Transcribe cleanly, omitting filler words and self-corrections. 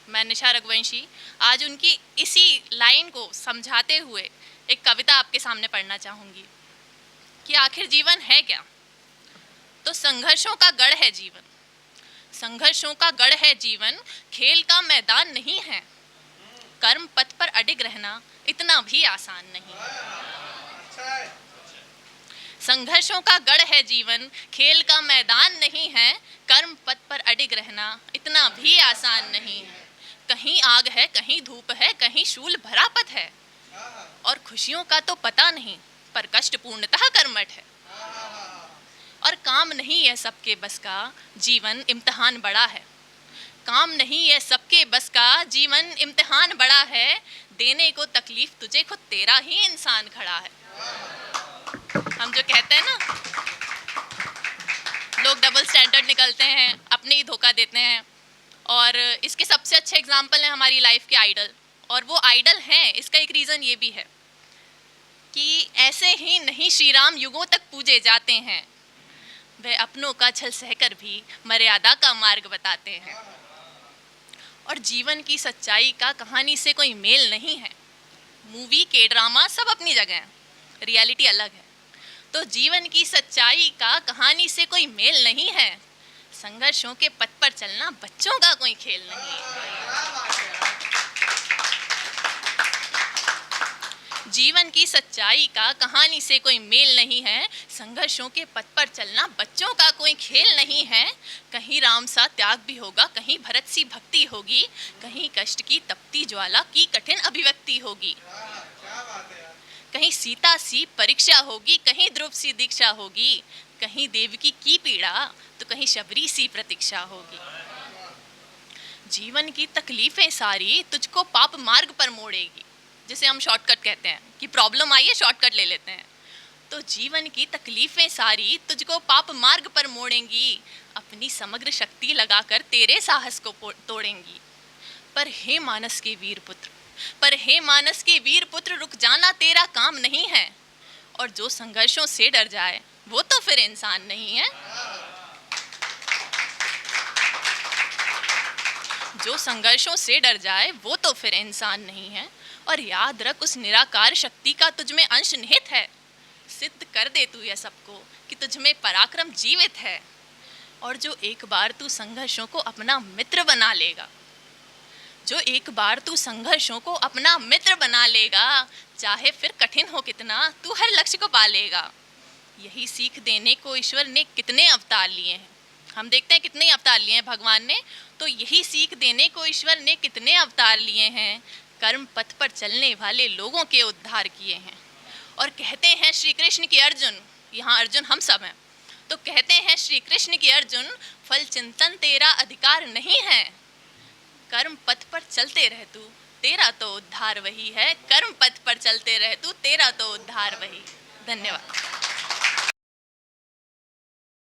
मैं निशा रघुवंशी आज उनकी इसी लाइन को समझाते हुए एक कविता आपके सामने पढ़ना चाहूँगी कि आखिर जीवन है क्या। तो संघर्षों का गढ़ है जीवन, संघर्षों का गढ़ है जीवन, खेल का मैदान नहीं है। कर्म पथ पर अडिग रहना इतना भी आसान नहीं। संघर्षों का गढ़ है जीवन, खेल का मैदान नहीं है। कर्म पथ पर अडिग रहना इतना भी आसान नहीं है। कहीं आग है, कहीं धूप है, कहीं शूल भरा पथ है। और खुशियों का तो पता नहीं, पर कष्ट पूर्णतः कर्मठ है। और काम नहीं है सबके बस का, जीवन इम्तिहान बड़ा है। काम नहीं है सबके बस का, जीवन इम्तिहान बड़ा है। देने को तकलीफ तुझे खुद तेरा ही इंसान खड़ा है। हम जो कहते हैं ना, लोग डबल स्टैंडर्ड निकलते हैं, अपने ही धोखा देते हैं। और इसके सबसे अच्छे एग्जाम्पल हैं हमारी लाइफ के आइडल। और वो आइडल हैं, इसका एक रीज़न ये भी है कि ऐसे ही नहीं श्री राम युगों तक पूजे जाते हैं। वे अपनों का छल सहकर भी मर्यादा का मार्ग बताते हैं। और जीवन की सच्चाई का कहानी से कोई मेल नहीं है। मूवी के ड्रामा सब अपनी जगह हैं, रियलिटी अलग है। तो जीवन की सच्चाई का कहानी से कोई मेल नहीं है। संघर्षों के पथ पर चलना बच्चों का कोई खेल नहीं है। जीवन की सच्चाई का कहानी से कोई मेल नहीं है। संघर्षों के पथ पर चलना बच्चों का कोई खेल नहीं है। कहीं राम सा त्याग भी होगा, कहीं भरत सी भक्ति होगी, कहीं कष्ट की तपती ज्वाला की कठिन अभिव्यक्ति होगी। कहीं सीता सी परीक्षा होगी, कहीं ध्रुव सी दीक्षा होगी, कहीं देवकी की पीड़ा तो कहीं शबरी सी प्रतीक्षा होगी। जीवन की तकलीफें सारी तुझको पाप मार्ग पर मोड़ेगी, जिसे हम शॉर्टकट कहते हैं कि प्रॉब्लम आई है शॉर्टकट ले लेते हैं। तो जीवन की तकलीफें सारी तुझको पाप मार्ग पर मोड़ेंगी, अपनी समग्र शक्ति लगाकर तेरे साहस को तोड़ेंगी। पर हे मानस के वीर पुत्र, पर हे मानस के वीर पुत्र, रुक जाना तेरा काम नहीं है। और जो संघर्षों से डर जाए वो तो फिर इंसान नहीं है। जो संघर्षों से डर जाए वो तो फिर इंसान नहीं है। और याद रख, उस निराकार शक्ति का तुझ में अंश निहित है। सिद्ध कर दे तू यह सबको कि तुझ में पराक्रम जीवित है। और जो एक बार तू संघर्षों को अपना मित्र बना लेगा, जो एक बार तू संघर्षों को अपना मित्र बना लेगा, चाहे फिर कठिन हो कितना, तू हर लक्ष्य को पा लेगा। यही सीख देने को ईश्वर ने कितने अवतार लिए हैं। हम देखते हैं कितने अवतार लिए हैं भगवान ने, तो यही सीख देने को ईश्वर ने कितने अवतार लिए हैं। कर्म पथ पर चलने वाले लोगों के उद्धार किए हैं। और कहते हैं श्री कृष्ण की अर्जुन, यहाँ अर्जुन हम सब हैं, तो कहते हैं श्री कृष्ण की अर्जुन, फल चिंतन तेरा अधिकार नहीं है। कर्म पथ पर चलते रह तू, तेरा तो उद्धार वही है। कर्म पथ पर चलते रह तू, तेरा तो उद्धार वही। धन्यवाद।